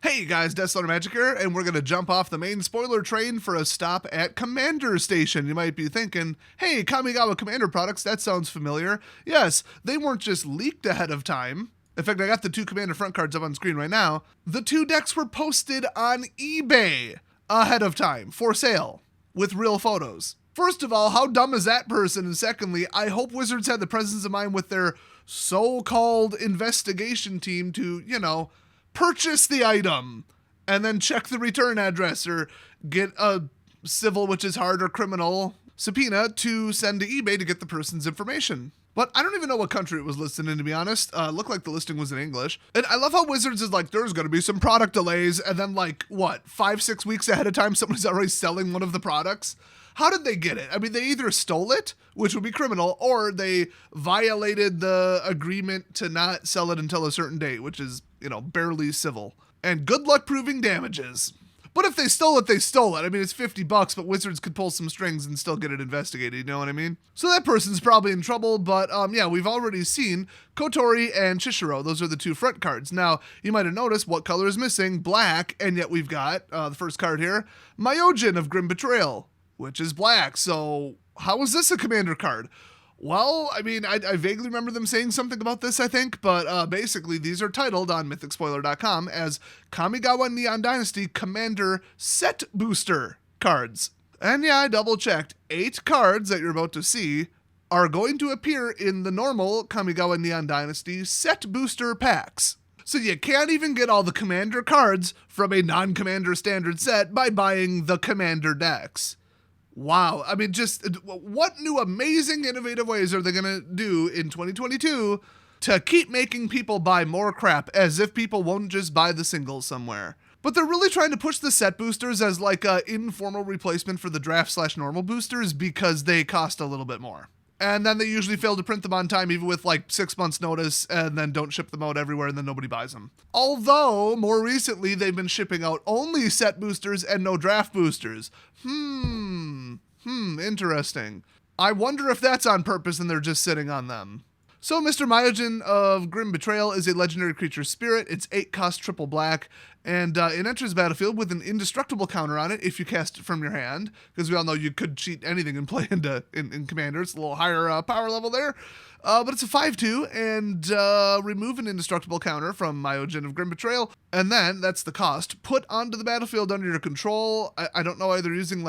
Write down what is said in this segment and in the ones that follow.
Hey guys, Deathslayer Magic here, and we're going to jump off the main spoiler train for a stop at Commander Station. You might be thinking, hey, Kamigawa Commander products, that sounds familiar. Yes, they weren't just leaked ahead of time. In fact, I got the two Commander front cards up on screen right now. The two decks were posted on eBay ahead of time for sale with real photos. First of all, how dumb is that person? And secondly, I hope Wizards had the presence of mind with their so-called investigation team to, purchase the item and then check the return address or get a civil, which is hard, or criminal subpoena to send to eBay to get the person's information. But I don't even know what country it was listed in, to be honest. Looked like the listing was in English. And I love how Wizards is like, there's going to be some product delays. And then 5-6 weeks ahead of time, somebody's already selling one of the products. How did they get it? I mean, they either stole it, which would be criminal, or they violated the agreement to not sell it until a certain date, which is, barely civil. And good luck proving damages. But if they stole it, they stole it. I mean, it's $50, but Wizards could pull some strings and still get it investigated, you know what I mean? So that person's probably in trouble, but we've already seen Kotori and Chishiro. Those are the two front cards. Now, you might have noticed what color is missing, black, and yet we've got, the first card here, Myojin of Grim Betrayal, which is black. So how is this a commander card? Well, I mean, I vaguely remember them saying something about this, I think, but basically these are titled on mythicspoiler.com as Kamigawa Neon Dynasty Commander Set Booster cards. And yeah, I double checked. 8 cards that you're about to see are going to appear in the normal Kamigawa Neon Dynasty Set Booster packs. So you can't even get all the Commander cards from a non-Commander standard set by buying the Commander decks. Wow. I mean, just what new amazing innovative ways are they going to do in 2022 to keep making people buy more crap as if people won't just buy the singles somewhere? But they're really trying to push the set boosters as like a informal replacement for the draft/normal boosters because they cost a little bit more. And then they usually fail to print them on time, even with 6 months notice, and then don't ship them out everywhere, and then nobody buys them. Although, more recently, they've been shipping out only set boosters and no draft boosters. Interesting. I wonder if that's on purpose and they're just sitting on them. So Mr. Myojin of Grim Betrayal is a legendary creature spirit. It's 8 cost triple black, and it enters the battlefield with an indestructible counter on it if you cast it from your hand, because we all know you could cheat anything and play in Commander. It's a little higher power level there. But it's a 5/2, and remove an indestructible counter from Myojin of Grim Betrayal, and then, that's the cost, put onto the battlefield under your control. I don't know, either using,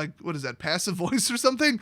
passive voice or something.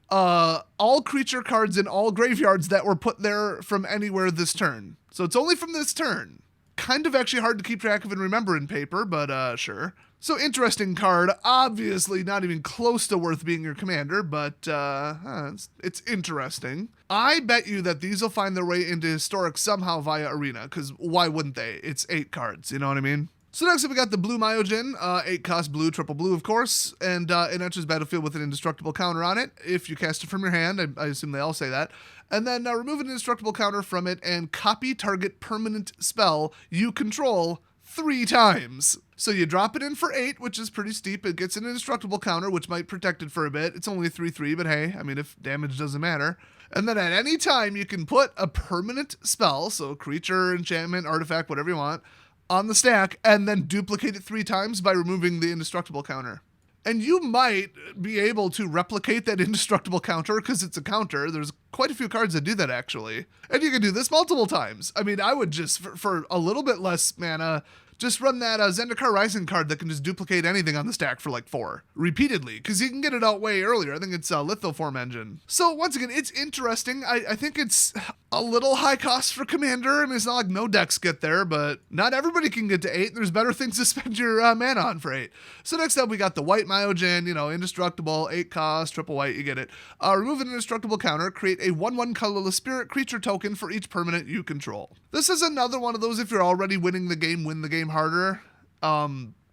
All creature cards in all graveyards that were put there from anywhere this turn. So it's only from this turn. Kind of actually hard to keep track of and remember in paper, but sure. So interesting card, obviously not even close to worth being your commander, but it's interesting. I bet you that these will find their way into Historic somehow via Arena, because why wouldn't they? It's 8 cards, you know what I mean? So next up we got the blue Myojin, 8 cost blue, triple blue of course, and it enters battlefield with an indestructible counter on it. If you cast it from your hand, I assume they all say that. And then remove an indestructible counter from it and copy target permanent spell you control 3 times. So you drop it in for 8, which is pretty steep. It gets an indestructible counter, which might protect it for a bit. It's only 3/3, but hey, I mean, if damage doesn't matter. And then at any time, you can put a permanent spell, so creature, enchantment, artifact, whatever you want, on the stack, and then duplicate it 3 times by removing the indestructible counter. And you might be able to replicate that indestructible counter because it's a counter. There's quite a few cards that do that, actually. And you can do this multiple times. I mean, I would just, for a little bit less mana, just run that Zendikar Rising card that can just duplicate anything on the stack for 4 repeatedly, because you can get it out way earlier. I think it's Lithoform Engine. So once again, it's interesting. I think it's a little high cost for Commander. I mean, it's not like no decks get there, but not everybody can get to 8. There's better things to spend your mana on for 8. So next up, we got the white Myojin, indestructible, 8 cost, triple white, you get it. Remove an indestructible counter, create a 1/1 colorless spirit creature token for each permanent you control. This is another one of those, if you're already winning the game, win the game harder.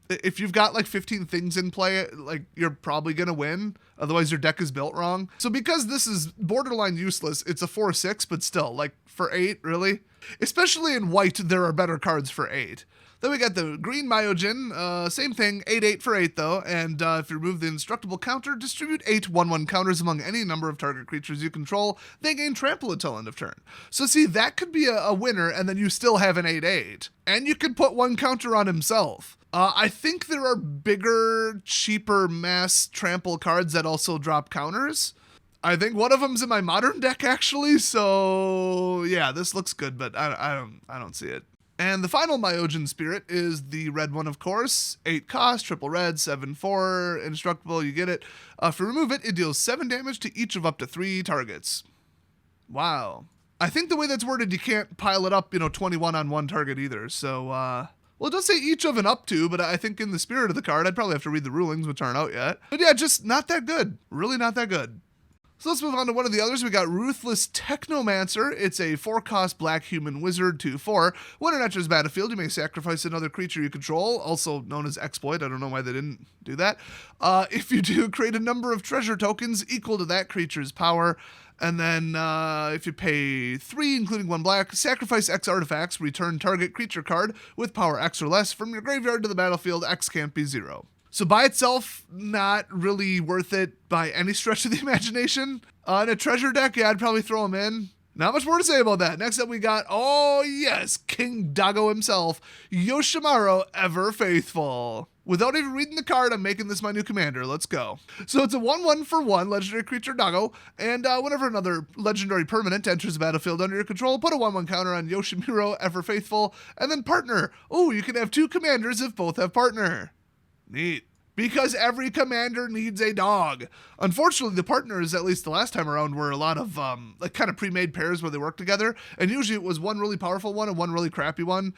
If you've got 15 things in play, you're probably gonna win. Otherwise your deck is built wrong. So because this is borderline useless, it's a 4/6, but still, for 8, really? Especially in white, there are better cards for 8. Then we got the green Myojin, same thing, 8/8 for 8 though, and if you remove the indestructible counter, distribute 8 1/1 counters among any number of target creatures you control, they gain trample until end of turn. So see, that could be a winner, and then you still have an 8/8. And you could put 1 counter on himself. I think there are bigger, cheaper mass trample cards that also drop counters. I think one of them's in my modern deck actually, so yeah, this looks good, but I don't see it. And the final Myojin Spirit is the red one, of course. 8 cost, triple red, 7/4, indestructible, you get it. If you remove it, it deals 7 damage to each of up to 3 targets. Wow. I think the way that's worded, you can't pile it up, 21 on one target either, so, well, it does say each of and up to, but I think in the spirit of the card, I'd probably have to read the rulings, which aren't out yet. But yeah, just not that good. Really not that good. So let's move on to one of the others. We got Ruthless Technomancer. It's a 4-cost black human wizard, 2/4. When it enters battlefield, you may sacrifice another creature you control, also known as exploit. I don't know why they didn't do that. If you do, create a number of treasure tokens equal to that creature's power. And then if you pay 3, including 1 black, sacrifice X artifacts, return target creature card with power X or less from your graveyard to the battlefield. X can't be 0. So by itself, not really worth it by any stretch of the imagination. In a treasure deck, yeah, I'd probably throw him in. Not much more to say about that. Next up we got, oh yes, King Doggo himself, Yoshimaru Ever Faithful. Without even reading the card, I'm making this my new commander. Let's go. So it's a 1/1 for 1 legendary creature Doggo, and whenever another legendary permanent enters the battlefield under your control, put a 1/1 counter on Yoshimaru Ever Faithful, and then partner. Oh, you can have 2 commanders if both have partner. Neat. Because every commander needs a dog. Unfortunately, the partners, at least the last time around, were a lot of kind of pre-made pairs where they work together, and usually it was one really powerful one and one really crappy one.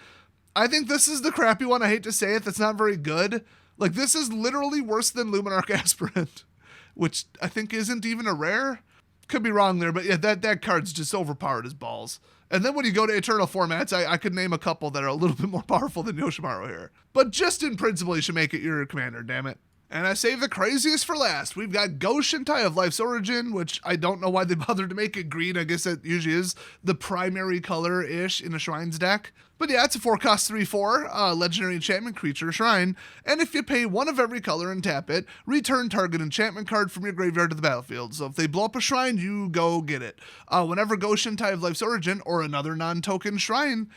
I think this is the crappy one. I hate to say it. That's not very good. Like, this is literally worse than Luminarch Aspirant, which I think isn't even a rare. Could be wrong there, but yeah, that card's just overpowered as balls. And then when you go to Eternal formats, I could name a couple that are a little bit more powerful than Yoshimaru here. But just in principle, you should make it your commander, damn it. And I save the craziest for last. We've got Go Shintai of Life's Origin, which I don't know why they bothered to make it green. I guess that usually is the primary color-ish in a Shrines deck. But yeah, it's a 4-cost 3/4 legendary enchantment creature Shrine. And if you pay 1 of every color and tap it, return target enchantment card from your graveyard to the battlefield. So if they blow up a Shrine, you go get it. Whenever Go Shintai of Life's Origin or another non-token Shrine...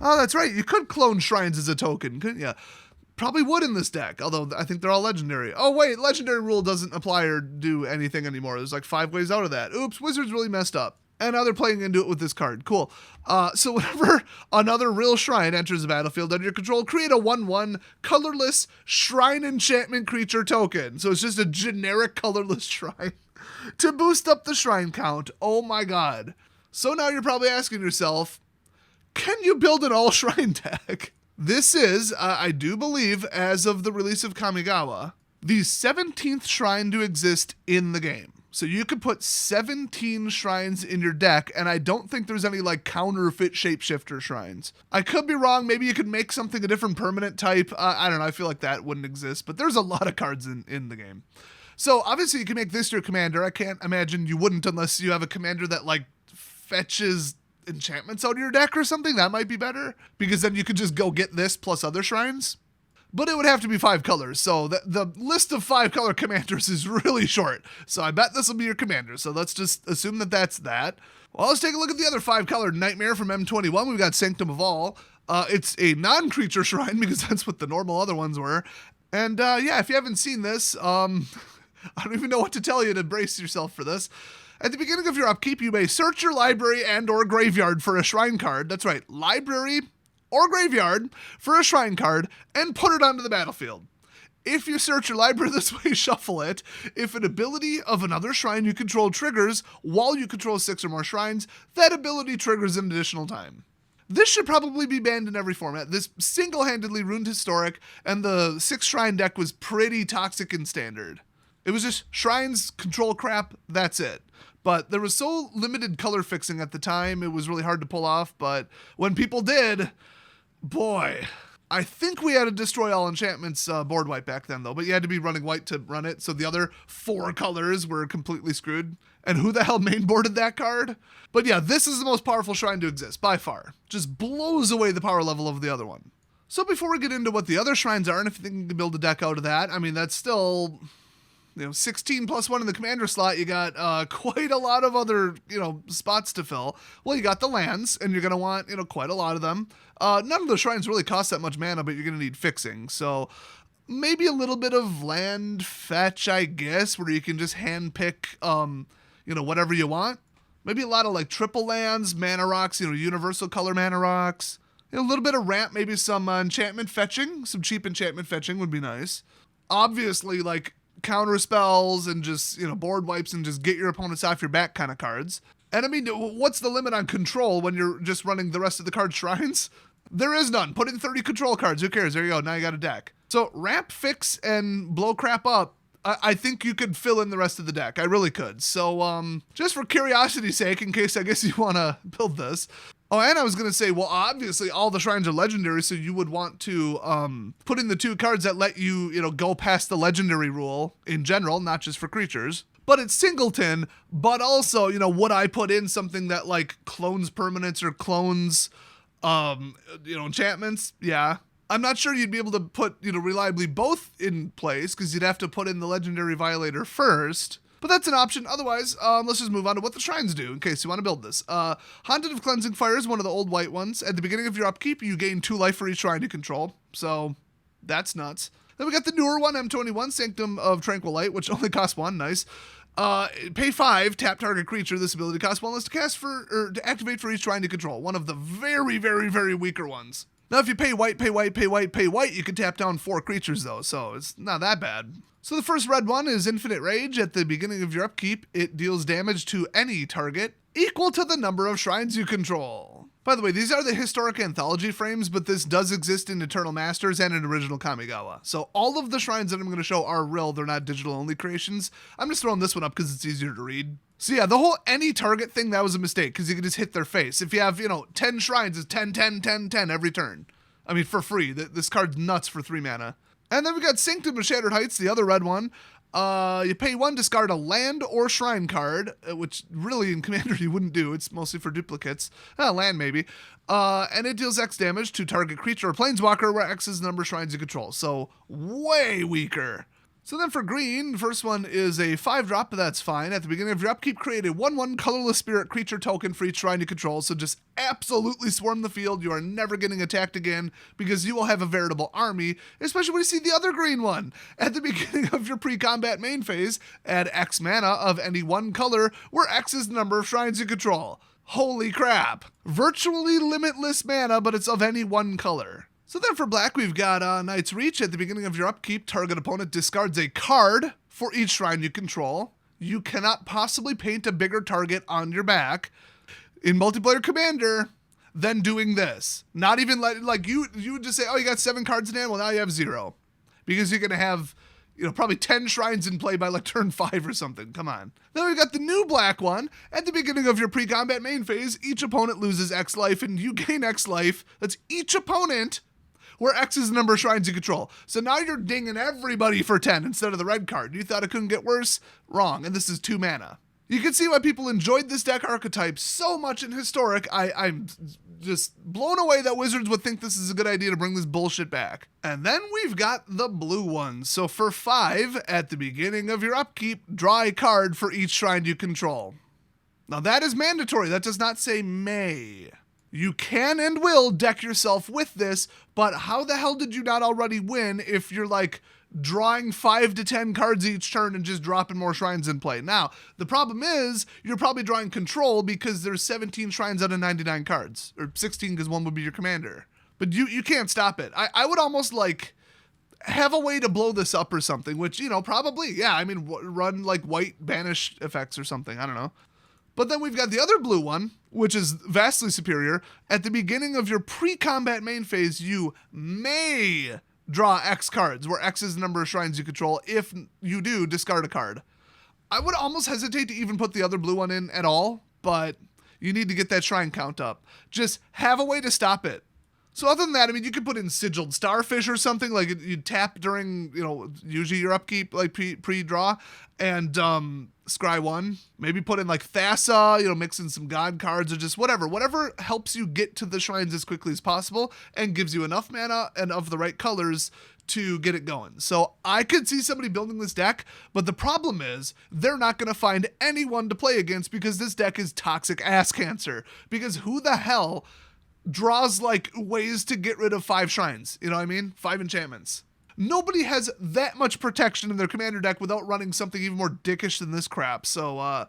Oh, that's right. You could clone Shrines as a token, couldn't you? Probably would in this deck, although I think they're all legendary. Oh wait, legendary rule doesn't apply or do anything anymore. There's like 5 ways out of that. Oops, Wizards really messed up. And now they're playing into it with this card. Cool. So whenever another real shrine enters the battlefield under your control, create a 1/1 colorless shrine enchantment creature token. So it's just a generic colorless shrine to boost up the shrine count. Oh my god. So now you're probably asking yourself, can you build an all shrine deck? This is, I do believe, as of the release of Kamigawa, the 17th shrine to exist in the game. So you could put 17 shrines in your deck, and I don't think there's any like counterfeit shapeshifter shrines. I could be wrong. Maybe you could make something a different permanent type. I don't know. I feel like that wouldn't exist, but there's a lot of cards in the game. So obviously you can make this your commander. I can't imagine you wouldn't unless you have a commander that like fetches enchantments out of your deck or something. That might be better, because then you could just go get this plus other shrines. But it would have to be 5 colors, so the list of 5 color commanders is really short. So I bet this will be your commander, so let's just assume that that's that. Well, let's take a look at the other 5 color Nightmare from M21. We've got Sanctum of All. It's a non-creature shrine, because that's what the normal other ones were. And yeah, if you haven't seen this, I don't even know what to tell you to brace yourself for this. At the beginning of your upkeep, you may search your library and or graveyard for a shrine card. That's right, library or graveyard for a shrine card and put it onto the battlefield. If you search your library this way, shuffle it. If an ability of another shrine you control triggers while you control 6 or more shrines, that ability triggers an additional time. This should probably be banned in every format. This single-handedly ruined Historic, and the 6 shrine deck was pretty toxic in Standard. It was just shrines, control crap, that's it. But there was so limited color fixing at the time, it was really hard to pull off. But when people did, boy, I think we had a Destroy All Enchantments board wipe back then, though. But you had to be running white to run it, so the other 4 colors were completely screwed. And who the hell mainboarded that card? But yeah, this is the most powerful shrine to exist, by far. Just blows away the power level of the other one. So before we get into what the other shrines are, and if you think you can build a deck out of that, I mean, that's still 16 plus 1 in the commander slot, you got quite a lot of other, spots to fill. Well, you got the lands, and you're going to want, quite a lot of them. None of the shrines really cost that much mana, but you're going to need fixing. So maybe a little bit of land fetch, I guess, where you can just handpick, whatever you want. Maybe a lot of like triple lands, mana rocks, universal color mana rocks. A little bit of ramp, maybe some enchantment fetching. Some cheap enchantment fetching would be nice. Obviously, like counter spells and just, board wipes and just get your opponents off your back kind of cards. And I mean, what's the limit on control when you're just running the rest of the card shrines? There is none. Put in 30 control cards. Who cares? There you go. Now you got a deck. So ramp, fix, and blow crap up. I think you could fill in the rest of the deck. I really could. So just for curiosity's sake, in case I guess you want to build this. Oh, and I was going to say, well, obviously all the shrines are legendary, so you would want to put in the 2 cards that let you, go past the legendary rule in general, not just for creatures. But it's singleton, but also, would I put in something that like clones permanents or clones, enchantments? Yeah. I'm not sure you'd be able to put, reliably both in place because you'd have to put in the legendary violator first. But that's an option. Otherwise, let's just move on to what the shrines do in case you want to build this. Haunted of Cleansing Fire is one of the old white ones. At the beginning of your upkeep, you gain 2 life for each shrine you control. So that's nuts. Then we got the newer one, M21, Sanctum of Tranquil Light, which only costs 1. Nice. Pay 5, tap target creature. This ability costs 1 less to cast or to activate for each shrine you control. One of the very, very, very weaker ones. Now, if you pay white, you can tap down 4 creatures, though, so it's not that bad. So the first red one is Infinite Rage. At the beginning of your upkeep, it deals damage to any target equal to the number of shrines you control. By the way, these are the historic anthology frames, but this does exist in Eternal Masters and in original Kamigawa. So all of the shrines that I'm going to show are real, they're not digital-only creations. I'm just throwing this one up because it's easier to read. So yeah, the whole any target thing, that was a mistake because you could just hit their face. If you have, 10 shrines, it's 10, 10, 10, 10 every turn. I mean, for free. This card's nuts for 3 mana. And then we got Sanctum of Shattered Heights, the other red one. You pay 1, discard a land or shrine card, which really in Commander you wouldn't do. It's mostly for duplicates. Land maybe. And it deals X damage to target creature or planeswalker where X is the number of shrines you control. So way weaker. So then for green, the first one is a 5-drop, but that's fine. At the beginning of your upkeep, create a 1/1 colorless spirit creature token for each shrine you control. So just absolutely swarm the field. You are never getting attacked again because you will have a veritable army, especially when you see the other green one. At the beginning of your pre-combat main phase, add X mana of any one color where X is the number of shrines you control. Holy crap. Virtually limitless mana, but it's of any one color. So then for black, we've got Knight's Reach. At the beginning of your upkeep, target opponent discards a card for each shrine you control. You cannot possibly paint a bigger target on your back in multiplayer Commander than doing this. Not even you would just say, oh, you got 7 cards in hand. Well, now you have 0 because you're going to have, probably 10 shrines in play by like turn 5 or something. Come on. Then we've got the new black one. At the beginning of your pre-combat main phase, each opponent loses X life and you gain X life. That's each opponent where X is the number of shrines you control. So now you're dinging everybody for 10 instead of the red card. You thought it couldn't get worse? Wrong, and this is 2 mana. You can see why people enjoyed this deck archetype so much in Historic. I'm just blown away that Wizards would think this is a good idea to bring this bullshit back. And then we've got the blue ones. So for 5, at the beginning of your upkeep, draw a card for each shrine you control. Now that is mandatory. That does not say may. You can and will deck yourself with this, but how the hell did you not already win if you're like drawing 5 to 10 cards each turn and just dropping more shrines in play? Now, the problem is you're probably drawing control because there's 17 shrines out of 99 cards, or 16 because 1 would be your commander. But you can't stop it. I would almost like have a way to blow this up or something, which, probably, yeah, I mean, run like white banish effects or something. I don't know. But then we've got the other blue one, which is vastly superior. At the beginning of your pre-combat main phase, you may draw X cards, where X is the number of shrines you control. If you do, discard a card. I would almost hesitate to even put the other blue one in at all, but you need to get that shrine count up. Just have a way to stop it. So other than that, I mean, you could put in Sigiled Starfish or something, like you tap during, usually your upkeep, like pre-draw, and scry 1. Maybe put in like Thassa, mix in some god cards or just whatever helps you get to the shrines as quickly as possible and gives you enough mana and of the right colors to get it going. So I could see somebody building this deck, but the problem is they're not going to find anyone to play against because this deck is toxic ass cancer. Because who the hell draws like ways to get rid of 5 shrines? You know what I mean? 5 enchantments. Nobody has that much protection in their commander deck without running something even more dickish than this crap. So,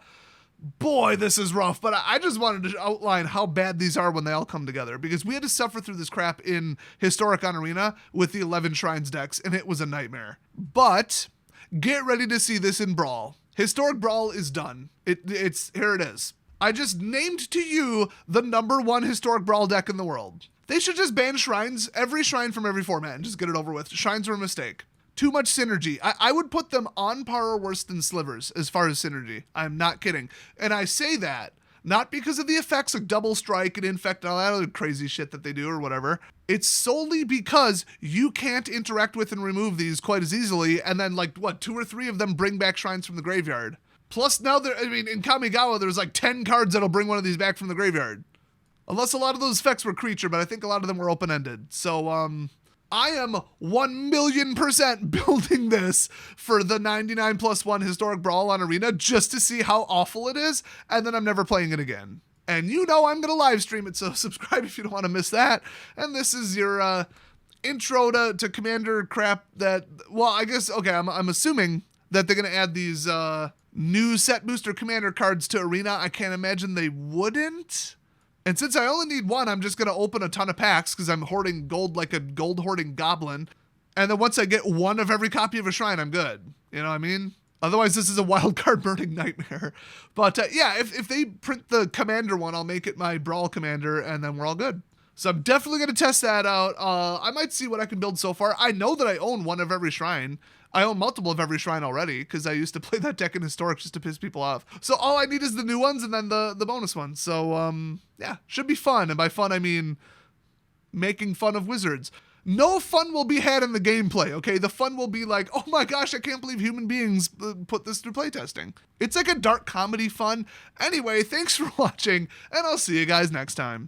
boy, this is rough. But I just wanted to outline how bad these are when they all come together. Because we had to suffer through this crap in Historic on Arena with the 11 Shrines decks, and it was a nightmare. But get ready to see this in Brawl. Historic Brawl is done. It's here it is. I just named to you the #1 Historic Brawl deck in the world. They should just ban shrines, every shrine from every format, and just get it over with. Shrines are a mistake. Too much synergy. I would put them on par or worse than slivers as far as synergy. I'm not kidding. And I say that not because of the effects like double strike and infect and all that other crazy shit that they do or whatever. It's solely because you can't interact with and remove these quite as easily. And then 2 or 3 of them bring back shrines from the graveyard. Plus now in Kamigawa, there's 10 cards that'll bring one of these back from the graveyard. Unless a lot of those effects were creature, but I think a lot of them were open-ended. So, I am 1,000,000% building this for the 99+1 Historic Brawl on Arena just to see how awful it is, and then I'm never playing it again. And I'm going to live stream it, so subscribe if you don't want to miss that. And this is your intro to Commander crap that, well, I guess, okay, I'm assuming that they're going to add these new set booster Commander cards to Arena. I can't imagine they wouldn't. And since I only need 1, I'm just going to open a ton of packs because I'm hoarding gold like a gold hoarding goblin. And then once I get 1 of every copy of a shrine, I'm good. You know what I mean? Otherwise, this is a wild card burning nightmare. But yeah, if they print the Commander one, I'll make it my Brawl Commander, and then we're all good. So I'm definitely going to test that out. I might see what I can build so far. I know that I own 1 of every shrine. I own multiple of every shrine already because I used to play that deck in Historic just to piss people off. So all I need is the new ones and then the bonus ones. So yeah, should be fun. And by fun, I mean making fun of wizards. No fun will be had in the gameplay, okay? The fun will be like, oh my gosh, I can't believe human beings put this through playtesting. It's like a dark comedy fun. Anyway, thanks for watching, and I'll see you guys next time.